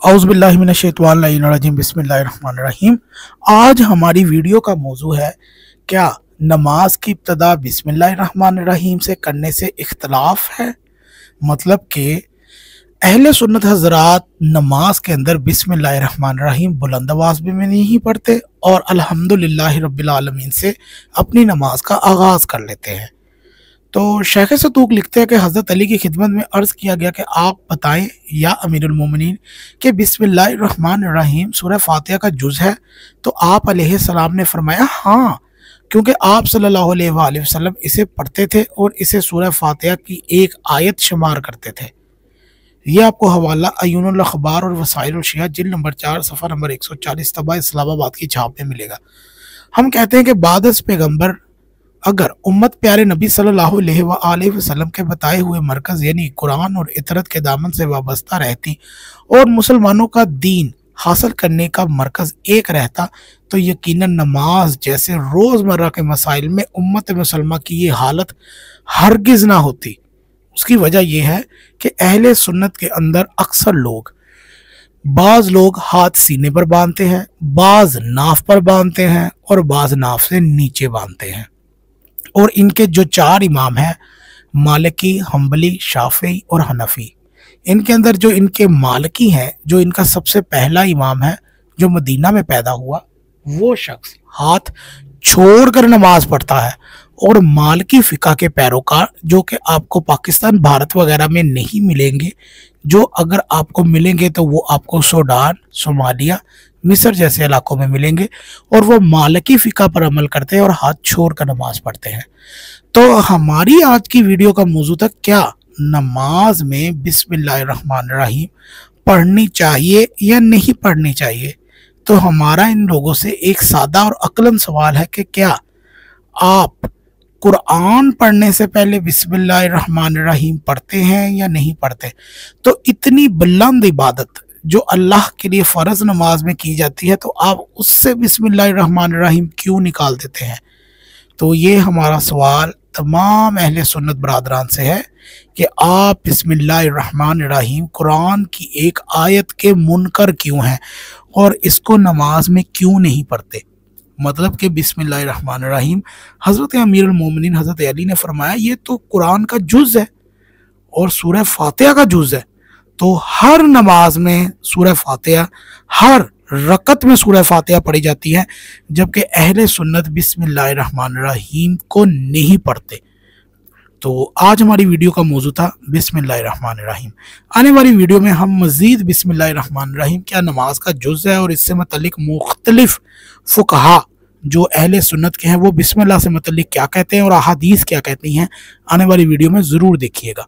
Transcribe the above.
औज़ुबिल्लाहिमिनश्शैतानिर्रजीम बिस्मिल्लाहिर्रहमानिर्रहीम। आज हमारी वीडियो का मौजू है, क्या नमाज की इब्तिदा बिस्मिल्लाहिर्रहमानिर्रहीम से करने से इख्तलाफ है। मतलब कि अहले सुन्नत हज़रात नमाज के अंदर बिस्मिल्लाहिर्रहमानिर्रहीम बुलंद आवाज़ में नहीं पढ़ते और अल्हम्दुलिल्लाहि रब्बिल आलमीन से अपनी नमाज का आगाज़ कर लेते हैं। तो शेख सतूक लिखते हैं कि हज़रत अली की खिदमत में अर्ज़ किया गया कि आप बताएं या अमीरुल मोमिनीन कि बिस्मिल्लाहिर्रहमानिर्रहीम सूरह फातिहा का जुज़ है। तो आप अलैहिस्सलाम ने फरमाया हाँ, क्योंकि आप सल्लल्लाहु अलैहि वसल्लम इसे पढ़ते थे और इसे सूरह फातिहा की एक आयत शुमार करते थे। ये आपको हवाला अयूनुल अखबार और वसाइल शिया जिल्द नंबर 4 सफ़ा नंबर 140 तबा इस्लामाबाद की छाप में मिलेगा। हम कहते हैं कि बाद पैगम्बर अगर उम्मत प्यारे नबी सल्लल्लाहु अलैहि वसल्लम के बताए हुए मरकज़ यानी कुरान और इतरत के दामन से वाबस्ता रहती और मुसलमानों का दीन हासिल करने का मरकज़ एक रहता, तो यकीनन नमाज जैसे रोज़मर्रा के मसाइल में उम्मत मुसलमा की ये हालत हरगिज़ ना होती। उसकी वजह यह है कि अहले सुन्नत के अंदर अक्सर बाज़ लोग हाथ सीने पर बांधते हैं, बाज़ नाफ पर बांधते हैं और बाज़ नाफ से नीचे बांधते हैं। और इनके जो चार इमाम हैं, मालिकी, हम्बली, शाफी और हनफी, इनके अंदर जो इनके मालिकी हैं, जो इनका सबसे पहला इमाम है जो मदीना में पैदा हुआ, वो शख्स हाथ छोड़कर नमाज पढ़ता है। और मालिकी फ़िक़ा के पैरोकार जो कि आपको पाकिस्तान, भारत वगैरह में नहीं मिलेंगे, जो अगर आपको मिलेंगे तो वो आपको सूडान, सोमालिया, मिस्र जैसे इलाकों में मिलेंगे, और वो मालिकी फ़िक़ा पर अमल करते हैं और हाथ छोड़ कर नमाज पढ़ते हैं। तो हमारी आज की वीडियो का मौजू था, क्या नमाज में बिस्मिल्लाहिर्रहमानिर्रहीम पढ़नी चाहिए या नहीं पढ़नी चाहिए। तो हमारा इन लोगों से एक सादा और अक्लन सवाल है कि क्या आप कुरान पढ़ने से पहले बिस्मिल्लाहिर्रहमानिर्रहीम पढ़ते हैं या नहीं पढ़ते। तो इतनी बुलंद इबादत जो अल्लाह के लिए फ़र्ज़ नमाज में की जाती है, तो आप उससे बिस्मिल्लाहिर्रहमानिर्रहीम क्यों निकाल देते हैं। तो ये हमारा सवाल तमाम अहले सुन्नत बरादरान से है कि आप बिस्मिल्लाहिर्रहमानिर्रहीम कुरान की एक आयत के मुनकर क्यों हैं और इसको नमाज में क्यों नहीं पढ़ते। मतलब कि बिस्मिल्लाहिर्रहमानिर्रहीम हज़रत अमीरुल मोमिनीन हज़रत अली ने फरमाया, ये तो कुरान का जुज़ है और सूरह फातिहा का जुज़ है। तो हर नमाज में सूरह फातिहा, हर रकत में सूरह फातिहा पढ़ी जाती है, जबकि अहले सुन्नत बिस्मिल्लाहिर्रहमानिर्रहीम को नहीं पढ़ते। तो आज हमारी वीडियो का मौजू था बिस्मिल्लाहिर्रहमानिर्रहीम। आने वाली वीडियो में हम मज़ीद बिस्मिल्लाहिर्रहमानिर्रहीम क्या नमाज का जुज़ है और इससे मुतल्लिक मुख्तलिफ फ़ुक़हा जो अहले सुन्नत के हैं वो बिस्मिल्लाह से मुतल्लिक क्या कहते हैं और अहादीस क्या कहती हैं, आने वाली वीडियो में ज़रूर देखिएगा।